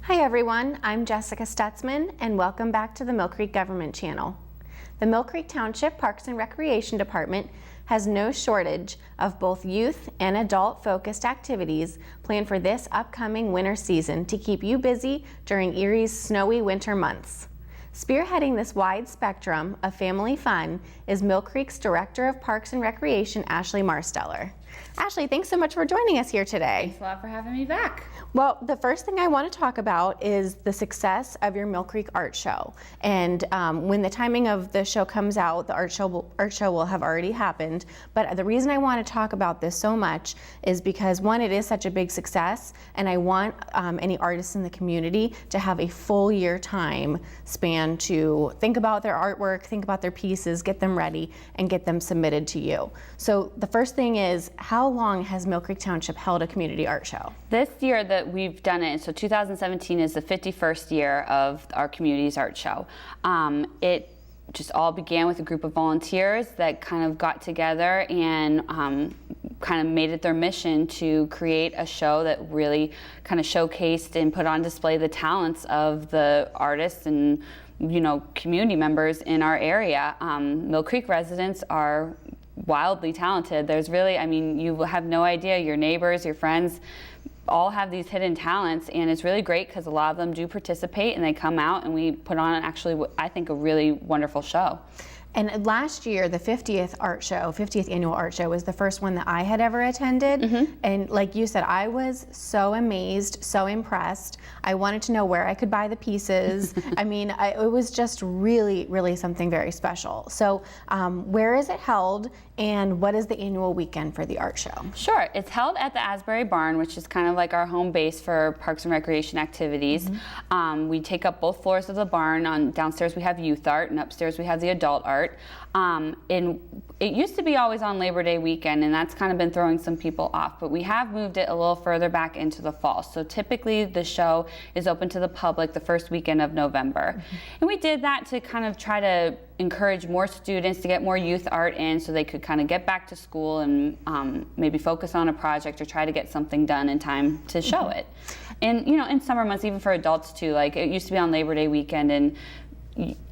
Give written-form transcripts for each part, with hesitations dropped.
Hi everyone, I'm Jessica Stutzman and welcome back to the Millcreek Government Channel. The Millcreek Township Parks and Recreation Department has no shortage of both youth and adult focused activities planned for this upcoming winter season to keep you busy during Erie's snowy winter months. Spearheading this wide spectrum of family fun is Millcreek's Director of Parks and Recreation, Ashley Marsteller. Ashley, thanks so much for joining us here today. Thanks a lot for having me back. Well, the first thing I want to talk about is the success of your Millcreek Art Show. And when the timing of the show comes out, the art show will have already happened. But the reason I want to talk about this so much is because, one, it is such a big success, and I want any artists in the community to have a full year time span to think about their artwork, think about their pieces, get them ready, and get them submitted to you. So the first thing is, how long has Millcreek Township held a community art show? This year that we've done it, so 2017 is the 51st year of our community's art show. It just all began with a group of volunteers that kind of got together and kind of made it their mission to create a show that really kind of showcased and put on display the talents of the artists and community members in our area. Mill Creek residents are wildly talented. There's really, you have no idea. Your neighbors, your friends, all have these hidden talents, and it's really great because a lot of them do participate and they come out and we put on actually, I think, a really wonderful show. And last year, the 50th annual art show was the first one that I had ever attended. Mm-hmm. And like you said, I was so amazed, so impressed. I wanted to know where I could buy the pieces. It was just really, really something very special. So where is it held, and what is the annual weekend for the art show? Sure, it's held at the Asbury Barn, which is kind of like our home base for parks and recreation activities. Mm-hmm. We take up both floors of the barn. Downstairs we have youth art, and upstairs we have the adult art. And it used to be always on Labor Day weekend, and that's kind of been throwing some people off, but we have moved it a little further back into the fall. So typically the show is open to the public the first weekend of November. Mm-hmm. And we did that to kind of try to encourage more students to get more youth art in so they could kind of get back to school and maybe focus on a project or try to get something done in time to show mm-hmm. it. And in summer months, even for adults too, like it used to be on Labor Day weekend, and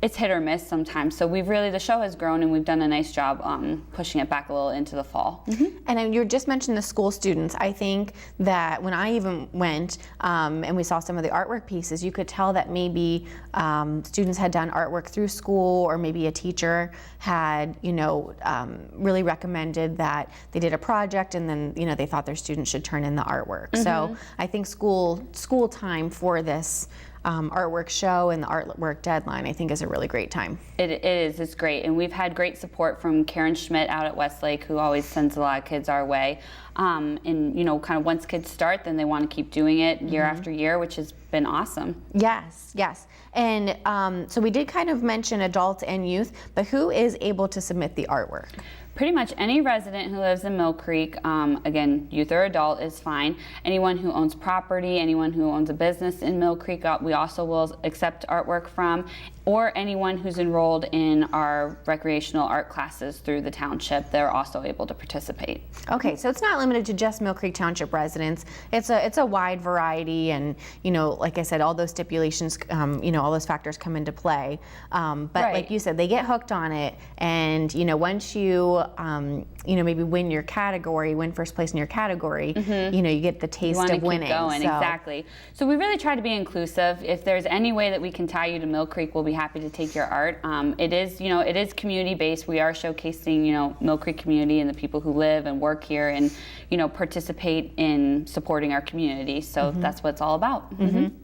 it's hit or miss sometimes. So the show has grown, and we've done a nice job pushing it back a little into the fall. Mm-hmm. And you just mentioned the school students. I think that when I even went and we saw some of the artwork pieces, you could tell that maybe students had done artwork through school, or maybe a teacher had, really recommended that they did a project, and then, they thought their students should turn in the artwork. Mm-hmm. So I think school time for this artwork show and the artwork deadline, I think, is a really great time. It is. It's great. And we've had great support from Karen Schmidt out at Westlake, who always sends a lot of kids our way. And, kind of once kids start, then they want to keep doing it year mm-hmm. after year, which has been awesome. Yes. And so we did kind of mention adults and youth, but who is able to submit the artwork? Pretty much any resident who lives in Mill Creek, again, youth or adult is fine. Anyone who owns property, anyone who owns a business in Mill Creek, we also will accept artwork from, or anyone who's enrolled in our recreational art classes through the township, they're also able to participate. Okay, so it's not limited to just Mill Creek Township residents. It's a wide variety, and like I said, all those stipulations, all those factors come into play. But right. Like you said, they get hooked on it, and once you maybe win first place in your category, mm-hmm. You get the taste of winning. Keep going. Exactly. So we really try to be inclusive. If there's any way that we can tie you to Mill Creek, we'll be happy to take your art. It is community based. We are showcasing, Mill Creek community and the people who live and work here, and participate in supporting our community. So mm-hmm. that's what it's all about. Mm-hmm. Mm-hmm.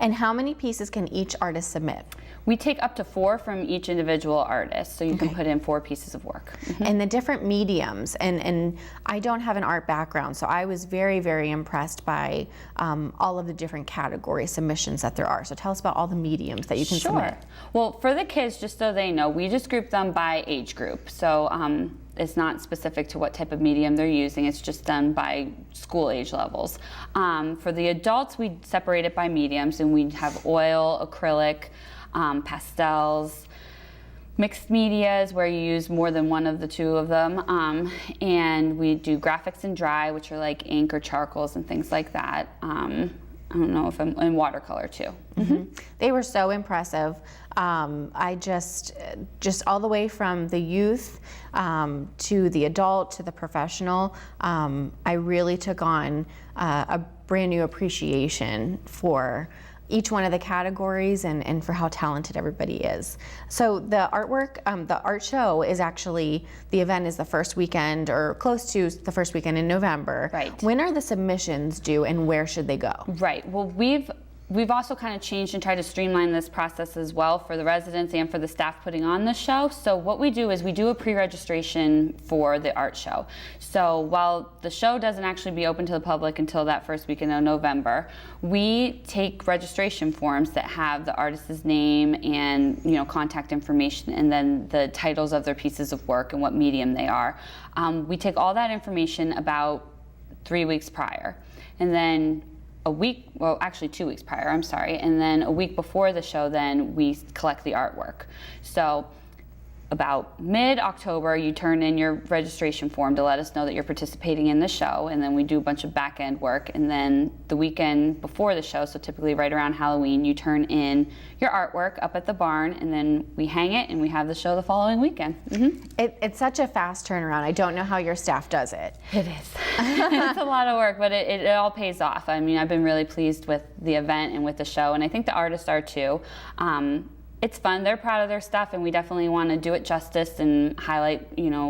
And how many pieces can each artist submit? We take up to 4 from each individual artist, so you can put in 4 pieces of work. Mm-hmm. And the different mediums, and I don't have an art background, so I was very, very impressed by all of the different category submissions that there are. So tell us about all the mediums that you can submit. Well, for the kids, just so they know, we just group them by age group. So it's not specific to what type of medium they're using. It's just done by school age levels. For the adults, we separate it by mediums, and we have oil, acrylic, pastels, mixed medias where you use more than one of the 2 of them, and we do graphics and dry, which are like ink or charcoals and things like that. I don't know if I'm in watercolor too. They were so impressive. I just all the way from the youth to the adult to the professional, I really took on a brand new appreciation for each one of the categories and for how talented everybody is. So the artwork, the art show is actually, the event is the first weekend or close to the first weekend in November. Right. When are the submissions due and where should they go? Right. Well, we've also kind of changed and tried to streamline this process as well for the residents and for the staff putting on the show. So what we do is we do a pre-registration for the art show. So while the show doesn't actually be open to the public until that first weekend of November, we take registration forms that have the artist's name and contact information and then the titles of their pieces of work and what medium they are. We take all that information about 3 weeks prior, and then actually 2 weeks prior, I'm sorry, and then a week before the show, then we collect the artwork. So about mid-October, you turn in your registration form to let us know that you're participating in the show, and then we do a bunch of back-end work, and then the weekend before the show, so typically right around Halloween, you turn in your artwork up at the barn, and then we hang it, and we have the show the following weekend. It's such a fast turnaround. I don't know how your staff does it. It is. It's a lot of work, but it all pays off. I mean, I've been really pleased with the event and with the show, and I think the artists are too. It's fun. They're proud of their stuff, and we definitely want to do it justice and highlight,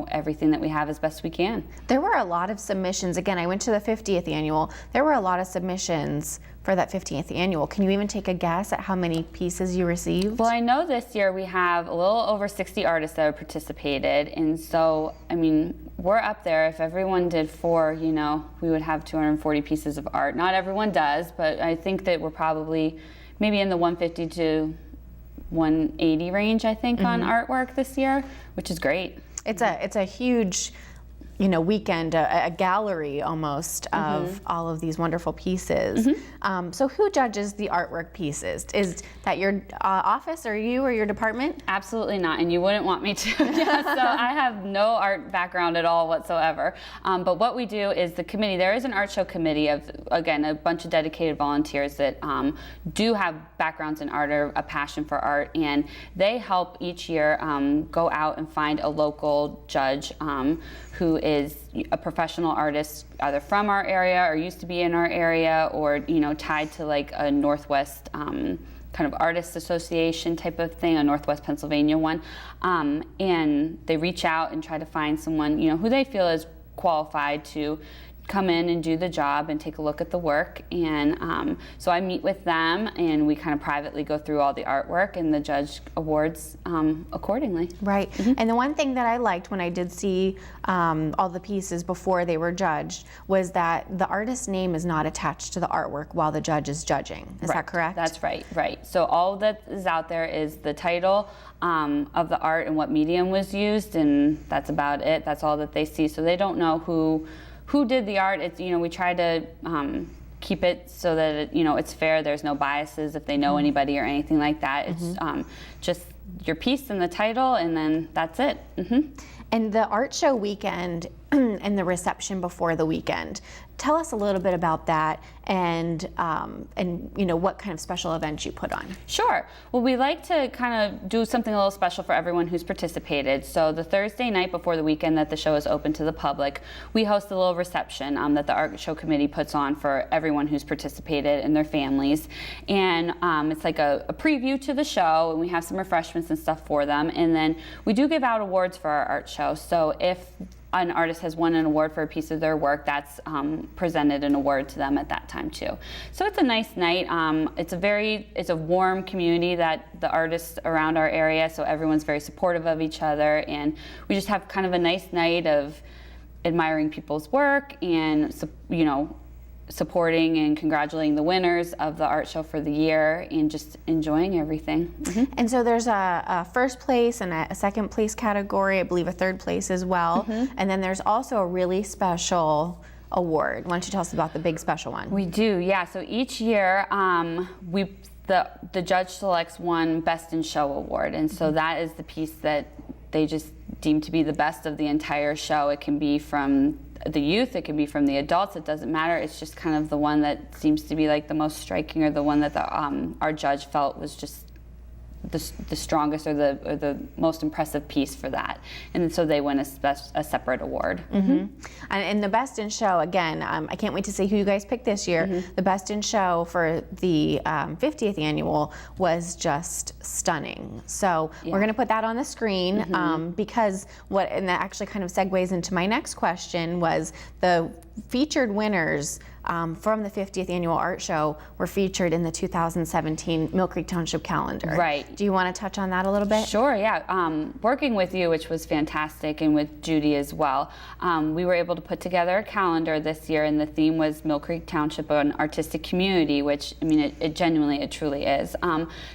everything that we have as best we can. There were a lot of submissions. Again, I went to the 50th annual. There were a lot of submissions for that 50th annual. Can you even take a guess at how many pieces you received? Well, I know this year we have a little over 60 artists that have participated, and so, I mean, we're up there. If everyone did 4, we would have 240 pieces of art. Not everyone does, but I think that we're probably maybe in the 150 to 180 range, I think, on artwork this year, which is great. It's a huge, weekend, a gallery almost of all of these wonderful pieces. So who judges the artwork pieces? Is that your office or you or your department? Absolutely not, and you wouldn't want me to. So I have no art background at all whatsoever. But what we do is the committee, there is an art show committee of, again, a bunch of dedicated volunteers that do have backgrounds in art or a passion for art, and they help each year go out and find a local judge who is a professional artist either from our area or used to be in our area or tied to like a Northwest kind of artists association type of thing, a Northwest Pennsylvania one, and they reach out and try to find someone who they feel is qualified to come in and do the job and take a look at the work. And so I meet with them and we kind of privately go through all the artwork and the judge awards accordingly. Right. And the one thing that I liked when I did see all the pieces before they were judged was that the artist's name is not attached to the artwork while the judge is judging. Is that correct? That's right. So all that is out there is the title of the art and what medium was used, and that's about it. That's all that they see. So they don't know who did the art. It's we try to keep it so that it's fair. There's no biases if they know anybody or anything like that. It's just your piece and the title, and then that's it. And the art show weekend and the reception before the weekend. Tell us a little bit about that and what kind of special events you put on. Sure. Well, we like to kind of do something a little special for everyone who's participated. So the Thursday night before the weekend that the show is open to the public, we host a little reception that the art show committee puts on for everyone who's participated and their families. And it's like a preview to the show, and we have some refreshments and stuff for them. And then we do give out awards for our art show. So if an artist has won an award for a piece of their work, that's presented an award to them at that time too. So it's a nice night. It's a warm community, that the artists around our area, so everyone's very supportive of each other, and we just have kind of a nice night of admiring people's work and supporting and congratulating the winners of the art show for the year and just enjoying everything. And so there's a first place and a second place category, I believe a third place as well. And then there's also a really special award. Why don't you tell us about the big special one? We do, yeah. So each year the judge selects one Best in Show award, and so that is the piece that they just deem to be the best of the entire show. It can be from the youth, it can be from the adults, it doesn't matter. It's just kind of the one that seems to be like the most striking, or the one that our judge felt was just the strongest or the most impressive piece for that, and so they win a separate award. And the best in show, again, I can't wait to see who you guys pick this year. The best in show for the 50th annual was just stunning. So we're going to put that on the screen because and that actually kind of segues into my next question, was the featured winners from the 50th annual art show were featured in the 2017 Millcreek Township calendar. Right. Do you want to touch on that a little bit? Sure, yeah. Working with you, which was fantastic, and with Judy as well, we were able to put together a calendar this year, and the theme was Millcreek Township, an artistic community, which, I mean, it truly is.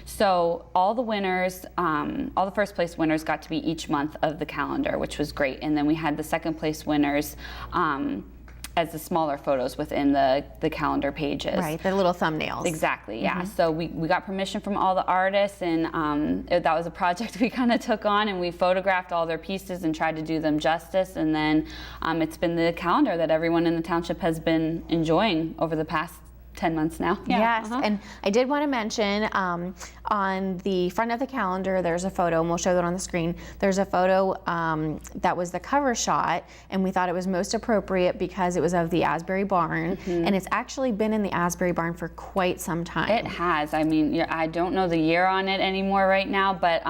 So all the winners, all the first place winners got to be each month of the calendar, which was great. And then we had the second place winners as the smaller photos within the calendar pages. Right, the little thumbnails. Exactly, yeah. So we got permission from all the artists, and that was a project we kind of took on, and we photographed all their pieces and tried to do them justice. And then it's been the calendar that everyone in the township has been enjoying over the past 10 months now. Yes, and I did want to mention on the front of the calendar there's a photo, and we'll show that on the screen. There's a photo that was the cover shot, and we thought it was most appropriate because it was of the Asbury Barn, and it's actually been in the Asbury Barn for quite some time. It has. I mean, I don't know the year on it anymore right now, but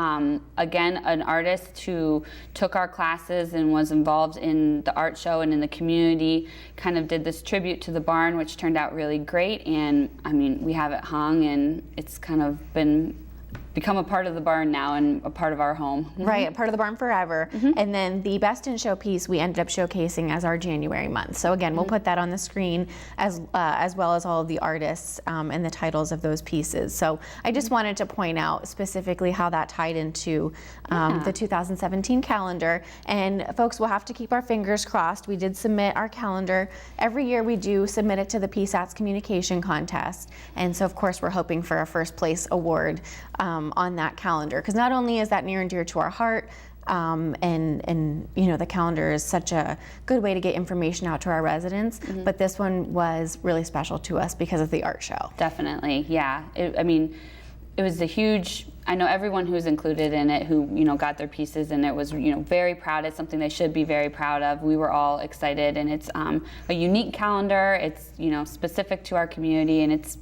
again, an artist who took our classes and was involved in the art show and in the community kind of did this tribute to the barn, which turned out really great. And I mean, we have it hung, and it's kind of become a part of the barn now and a part of our home. Right, a part of the barn forever. And then the best in show piece we ended up showcasing as our January month. So again, we'll put that on the screen as well as all of the artists and the titles of those pieces. So I just wanted to point out specifically how that tied into the 2017 calendar. And folks, we'll have to keep our fingers crossed. We did submit our calendar. Every year we do submit it to the PSATS communication contest. And so of course we're hoping for a first place award on that calendar, because not only is that near and dear to our heart, and you know, the calendar is such a good way to get information out to our residents, but this one was really special to us because of the art show. Definitely, yeah. I mean, it was a huge, I know everyone who was included in it who, you know, got their pieces, and it was, you know, very proud. It's something they should be very proud of. We were all excited, and it's a unique calendar. It's, you know, specific to our community, and it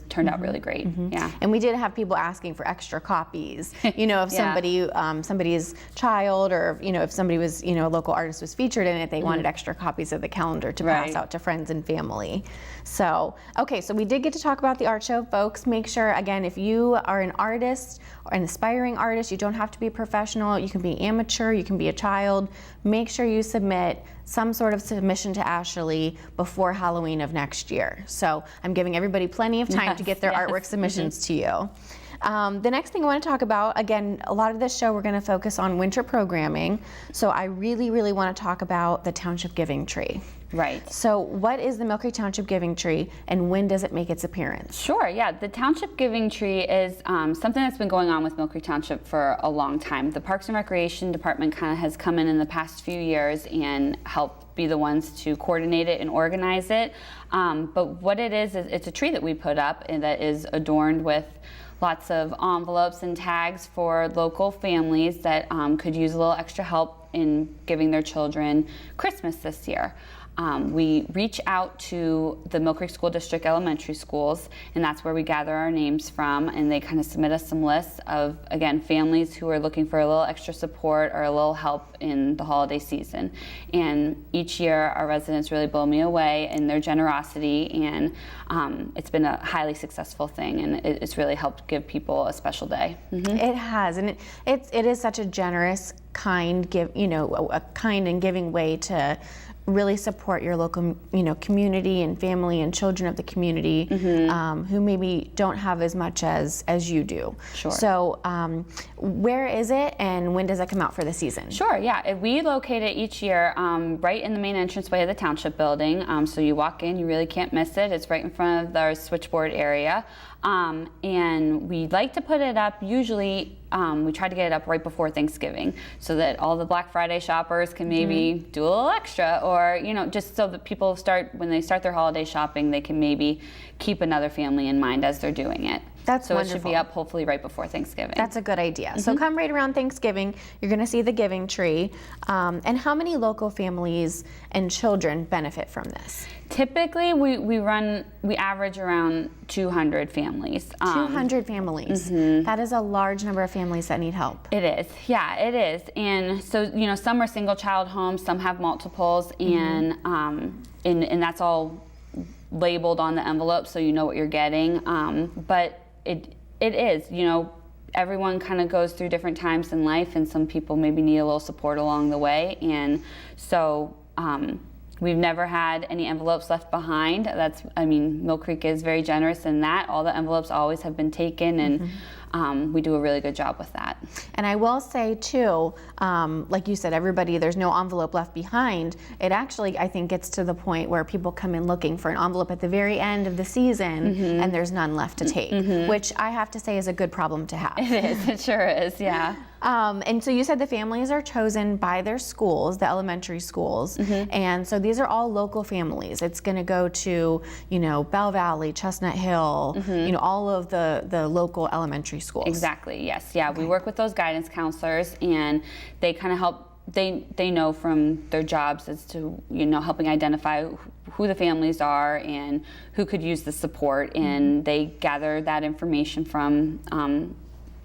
turned out really great. Yeah. And we did have people asking for extra copies. You know, if somebody, somebody's child, or you know, if somebody was, you know, a local artist was featured in it, they wanted extra copies of the calendar to pass out to friends and family. So, okay, so we did get to talk about the art show, folks. Make sure, again, if you are an artist or an aspiring artist, you don't have to be professional. You can be amateur, you can be a child. Make sure you submit some sort of submission to Ashley before Halloween of next year. So I'm giving everybody plenty of time to get their artwork submissions to you. The next thing I want to talk about, again, a lot of this show we're going to focus on winter programming. So I really, really want to talk about the Township Giving Tree. Right. So what is the Millcreek Township Giving Tree, and when does it make its appearance? Sure, yeah. The Township Giving Tree is something that's been going on with Millcreek Township for a long time. The Parks and Recreation Department kind of has come in the past few years and helped be the ones to coordinate it and organize it. But what it is it's a tree that we put up and that is adorned with lots of envelopes and tags for local families that could use a little extra help in giving their children Christmas this year. We reach out to the Millcreek School District elementary schools, and that's where we gather our names from, and they kind of submit us some lists of, again, families who are looking for a little extra support or a little help in the holiday season. And each year our residents really blow me away in their generosity, and it's been a highly successful thing, and it's really helped give people a special day. It has, and it is such a generous, kind, a kind and giving way to really support your local, community and family and children of the community who maybe don't have as much as you do. Sure. So where is it, and when does it come out for the season? Sure, yeah. We locate it each year right in the main entranceway of the Township building. So you walk in, you really can't miss it. It's right in front of our switchboard area. And we like to put it up, usually we try to get it up right before Thanksgiving so that all the Black Friday shoppers can maybe do a little extra, or or, you know, just so that people when they start their holiday shopping, they can maybe keep another family in mind as they're doing it. That's so wonderful. It should be up hopefully right before Thanksgiving. That's a good idea. So come right around Thanksgiving, you're going to see the giving tree. And how many local families and children benefit from this? Typically, we average around 200 families. 200 families. That is a large number of families that need help. It is, yeah, it is. And so, you know, some are single child homes, some have multiples, and that's all labeled on the envelope so you know what you're getting. But it is, you know, everyone kind of goes through different times in life, and some people maybe need a little support along the way. And so we've never had any envelopes left behind. Millcreek is very generous in that. All the envelopes always have been taken, and we do a really good job with that. And I will say too, like you said, there's no envelope left behind. It actually, I think, gets to the point where people come in looking for an envelope at the very end of the season, and there's none left to take, which I have to say is a good problem to have. It is, it sure is, yeah. And so you said the families are chosen by their schools, the elementary schools, and so these are all local families. It's going to go to, you know, Bell Valley, Chestnut Hill, you know, all of the local elementary schools. Exactly, yes, yeah. Okay. We work with those guidance counselors, and they kind of help. They know from their jobs as to, you know, helping identify who the families are and who could use the support, and they gather that information from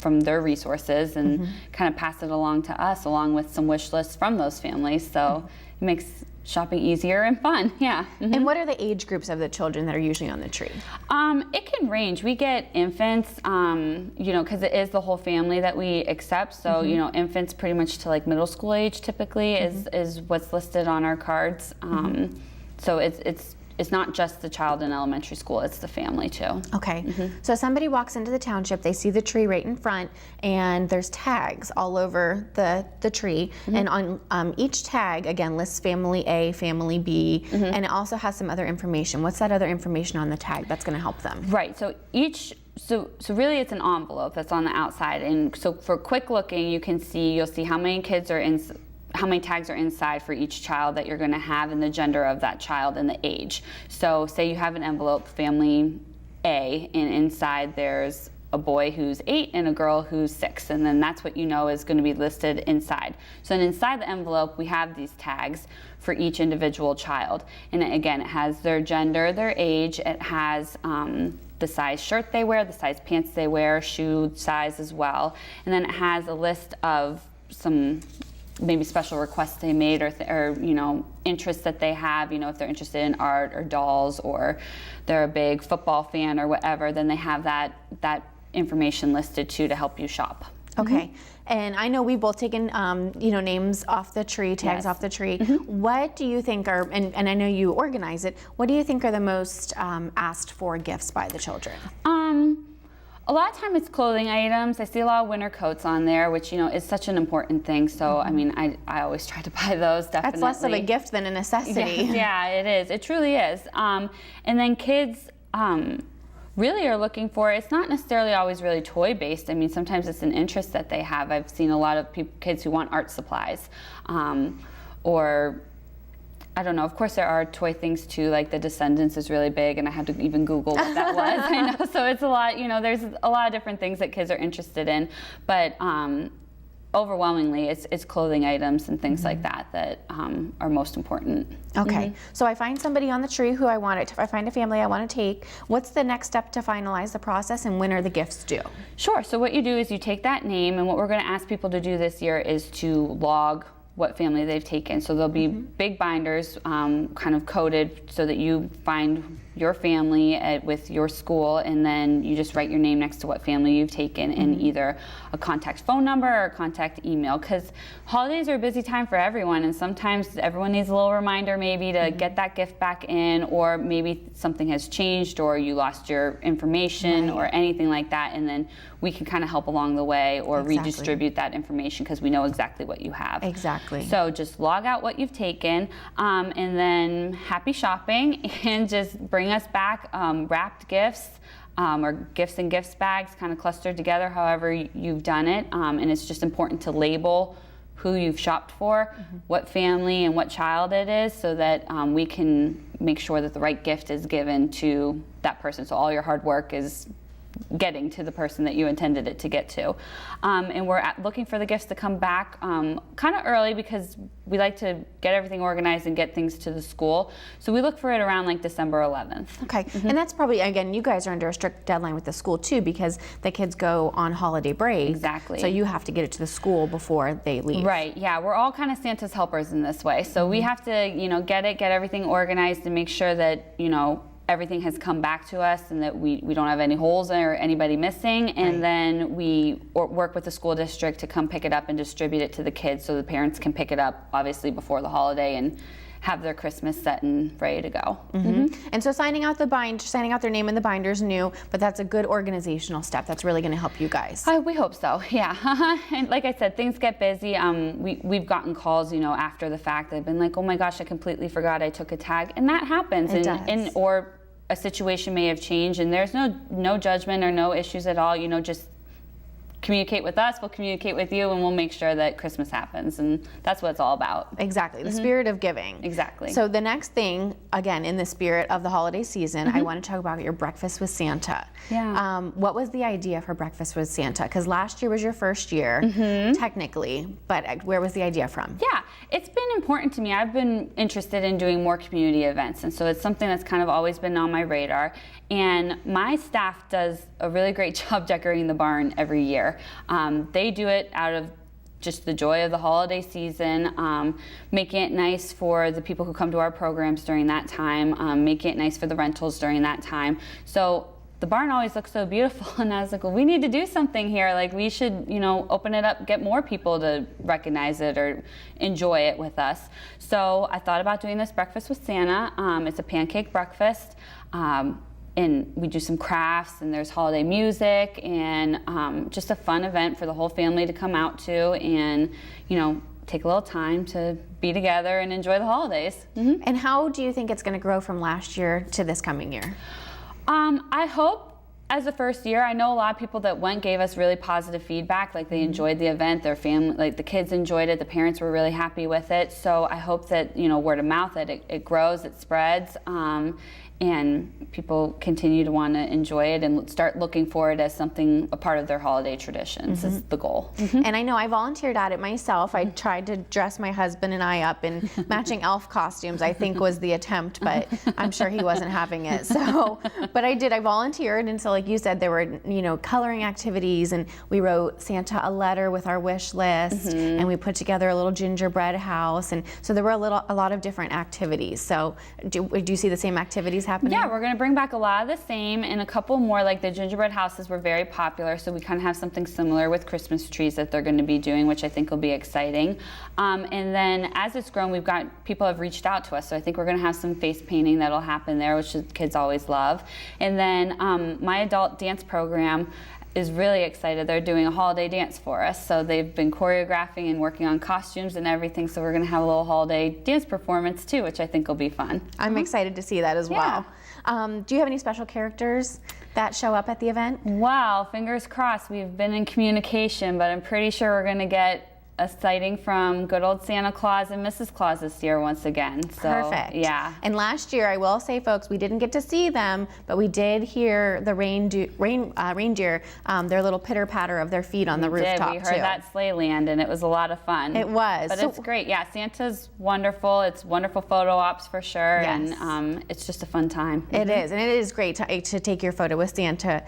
their resources and kind of pass it along to us, along with some wish lists from those families. So it makes shopping easier and fun, yeah. And what are the age groups of the children that are usually on the tree? It can range. We get infants, you know, because it is the whole family that we accept. So, you know, infants pretty much to like middle school age typically is what's listed on our cards. So it's not just the child in elementary school, it's the family too. Okay, so somebody walks into the township, they see the tree right in front, and there's tags all over the tree, and on each tag, again, lists family A, family B, and it also has some other information. What's that other information on the tag that's gonna help them? Right, so really it's an envelope that's on the outside, and so for quick looking, you'll see how many how many tags are inside for each child that you're going to have, and the gender of that child and the age. So say you have an envelope, family A, and inside there's a boy who's 8 and a girl who's 6, and then that's what you know is going to be listed inside. So then inside the envelope we have these tags for each individual child, and again it has their gender, their age, it has the size shirt they wear, the size pants they wear, shoe size as well, and then it has a list of some maybe special requests they made, or you know, interests that they have. You know, if they're interested in art or dolls, or they're a big football fan or whatever, then they have that information listed too to help you shop. Okay, and I know we've both taken you know, names off the tree, tags off the tree. What do you think are, and I know you organize it, what do you think are the most asked for gifts by the children? A lot of time it's clothing items. I see a lot of winter coats on there, which, you know, is such an important thing. So, I mean, I always try to buy those, definitely. That's less of a gift than a necessity. Yeah, it is. It truly is. And then kids really are looking for, it's not necessarily always really toy-based. I mean, sometimes it's an interest that they have. I've seen a lot of kids who want art supplies, or I don't know, of course there are toy things too, like the Descendants is really big, and I had to even Google what that was. I know, so it's a lot, you know, there's a lot of different things that kids are interested in, but overwhelmingly it's clothing items and things like that are most important. Okay, so I find somebody on the tree who I find a family I want to take. What's the next step to finalize the process, and when are the gifts due? Sure, so what you do is you take that name, and what we're going to ask people to do this year is to log what family they've taken. So there'll be big binders kind of coded so that you find your family with your school, and then you just write your name next to what family you've taken and either a contact phone number or a contact email, because holidays are a busy time for everyone, and sometimes everyone needs a little reminder maybe to get that gift back in, or maybe something has changed or you lost your information or anything like that, and then we can kind of help along the way or redistribute that information because we know exactly what you have. Exactly. So just log out what you've taken, and then happy shopping, and just bring us back wrapped gifts, or gifts in gifts bags kind of clustered together, however you've done it. And it's just important to label who you've shopped for, what family and what child it is, so that we can make sure that the right gift is given to that person. So all your hard work is getting to the person that you intended it to get to. And we're looking for the gifts to come back kind of early, because we like to get everything organized and get things to the school. So we look for it around like December 11th. Okay, and that's probably, again, you guys are under a strict deadline with the school too, because the kids go on holiday break. Exactly. So you have to get it to the school before they leave. Right, yeah, we're all kind of Santa's helpers in this way. So we have to, get everything organized and make sure that, everything has come back to us and that we don't have any holes or anybody missing. And then we work with the school district to come pick it up and distribute it to the kids, so the parents can pick it up obviously before the holiday and have their Christmas set and ready to go. And so signing out their name in the binder is new, but that's a good organizational step. That's really going to help you guys. We hope so, yeah. And like I said, things get busy. We've gotten calls, after the fact. They've been like, oh my gosh, I completely forgot I took a tag. And that happens. It does. Or a situation may have changed, and there's no judgment or no issues at all. Just communicate with us, we'll communicate with you, and we'll make sure that Christmas happens. And that's what it's all about. Exactly, the spirit of giving. Exactly. So the next thing, again, in the spirit of the holiday season, I want to talk about your Breakfast with Santa. Yeah. What was the idea for Breakfast with Santa? Because last year was your first year, technically, but where was the idea from? Yeah, it's been important to me. I've been interested in doing more community events, and so it's something that's kind of always been on my radar. And my staff does a really great job decorating the barn every year. They do it out of just the joy of the holiday season, making it nice for the people who come to our programs during that time, making it nice for the rentals during that time. So the barn always looks so beautiful, and I was like, well, we need to do something here. Like, we should, open it up, get more people to recognize it or enjoy it with us. So I thought about doing this Breakfast with Santa. It's a pancake breakfast. And we do some crafts, and there's holiday music, and just a fun event for the whole family to come out to and, take a little time to be together and enjoy the holidays. And how do you think it's going to grow from last year to this coming year? I hope as the first year, I know a lot of people that went gave us really positive feedback, like they enjoyed the event, their family, like the kids enjoyed it, the parents were really happy with it. So I hope that, word of mouth, that it grows, it spreads, and people continue to want to enjoy it and start looking for it as something, a part of their holiday traditions is the goal. And I know I volunteered at it myself. I tried to dress my husband and I up in matching elf costumes, I think was the attempt, but I'm sure he wasn't having it. So, but I volunteered, and so like you said, there were, coloring activities, and we wrote Santa a letter with our wish list, and we put together a little gingerbread house, and so there were a lot of different activities. So do you see the same activities happening? Yeah, we're going to bring back a lot of the same, and a couple more. Like the gingerbread houses were very popular, so we kind of have something similar with Christmas trees that they're going to be doing, which I think will be exciting. And then as it's grown, we've got people have reached out to us, so I think we're going to have some face painting that'll happen there, which the kids always love. And then my adult dance program is really excited. They're doing a holiday dance for us. So they've been choreographing and working on costumes and everything. So we're going to have a little holiday dance performance too, which I think will be fun. I'm excited to see that as well. Do you have any special characters that show up at the event? Well, fingers crossed. We've been in communication, but I'm pretty sure we're going to get a sighting from good old Santa Claus and Mrs. Claus this year once again. So, perfect. Yeah. And last year, I will say, folks, we didn't get to see them, but we did hear the reindeer, their little pitter patter of their feet on the rooftop. We heard that sleigh land, and it was a lot of fun. It was. But it's great. Yeah, Santa's wonderful. It's wonderful photo ops for sure. Yes. And it's just a fun time. It is, and it is great to take your photo with Santa.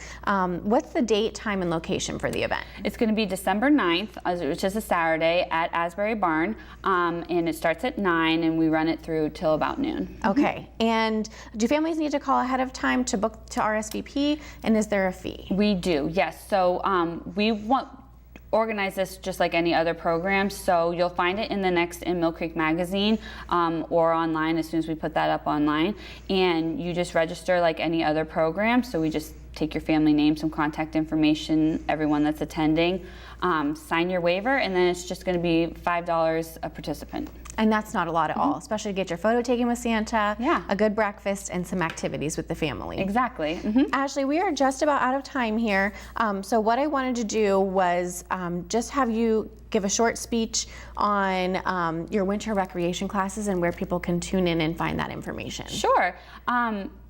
What's the date, time, and location for the event? It's going to be December 9th, which is a Saturday, at Asbury Barn, and it starts at 9, and we run it through till about noon. Okay, and do families need to call ahead of time to book to RSVP, and is there a fee? We do, yes. So we organize this just like any other program, so you'll find it in the next in Millcreek magazine or online as soon as we put that up online, and you just register like any other program. So we just take your family name, some contact information, everyone that's attending, sign your waiver, and then it's just going to be $5 a participant. And that's not a lot at all, especially to get your photo taken with Santa, Yeah. a good breakfast, and some activities with the family. Exactly. Ashley, we are just about out of time here. So what I wanted to do was just have you give a short speech on your winter recreation classes and where people can tune in and find that information? Sure.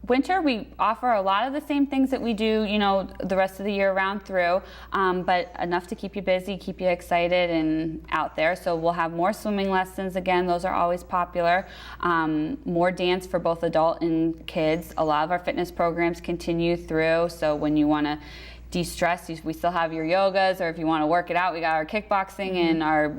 Winter, we offer a lot of the same things that we do, the rest of the year round through, but enough to keep you busy, keep you excited and out there. So we'll have more swimming lessons again. Those are always popular. More dance for both adult and kids. A lot of our fitness programs continue through. So when you want to de-stress, we still have your yogas, or if you want to work it out, we got our kickboxing and our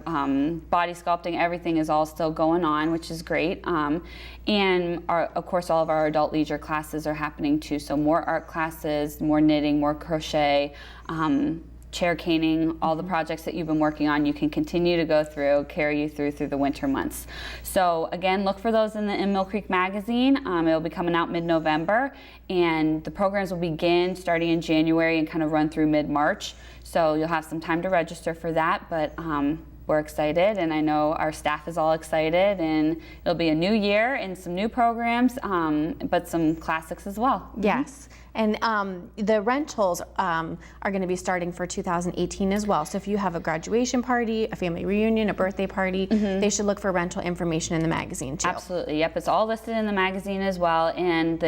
body sculpting. Everything is all still going on, which is great. And of course, all of our adult leisure classes are happening too. So more art classes, more knitting, more crochet, chair caning, all the projects that you've been working on, you can continue to go through, carry you through the winter months. So again, look for those in Millcreek magazine. It'll be coming out mid-November, and the programs will begin starting in January and kind of run through mid-March. So you'll have some time to register for that, but we're excited, and I know our staff is all excited, and it'll be a new year and some new programs, but some classics as well. Yes. And the rentals are going to be starting for 2018 as well. So if you have a graduation party, a family reunion, a birthday party, they should look for rental information in the magazine too. Absolutely. Yep. It's all listed in the magazine as well. And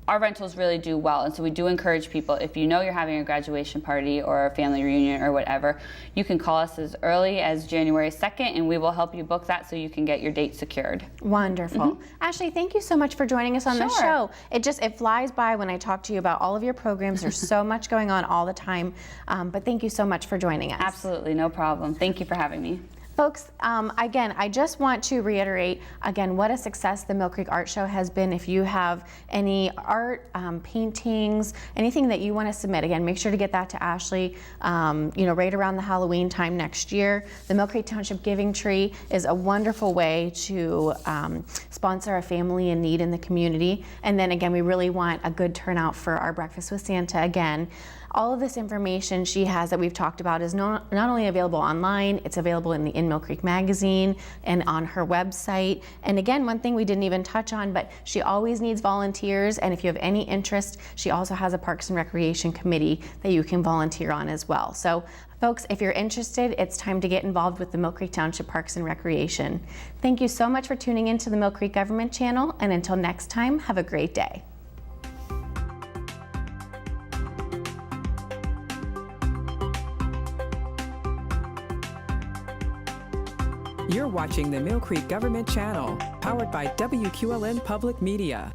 our rentals really do well, and so we do encourage people, if you know you're having a graduation party or a family reunion or whatever, you can call us as early as January 2nd, and we will help you book that so you can get your date secured. Wonderful. Ashley, thank you so much for joining us on the show. It flies by when I talk to you about all of your programs. There's so much going on all the time, but thank you so much for joining us. Absolutely, no problem. Thank you for having me. Folks, again, I just want to reiterate again what a success the Millcreek Art Show has been. If you have any art, paintings, anything that you want to submit, again, make sure to get that to Ashley, right around the Halloween time next year. The Millcreek Township Giving Tree is a wonderful way to sponsor a family in need in the community. And then again, we really want a good turnout for our Breakfast with Santa again. All of this information she has that we've talked about is not only available online, it's available in the Millcreek magazine and on her website. And again, one thing we didn't even touch on, but she always needs volunteers, and if you have any interest, she also has a Parks and Recreation committee that you can volunteer on as well. So folks, if you're interested, it's time to get involved with the Millcreek Township Parks and Recreation. Thank you so much for tuning into the Millcreek Government Channel, and until next time, have a great day. You're watching the Millcreek Government Channel, powered by WQLN Public Media.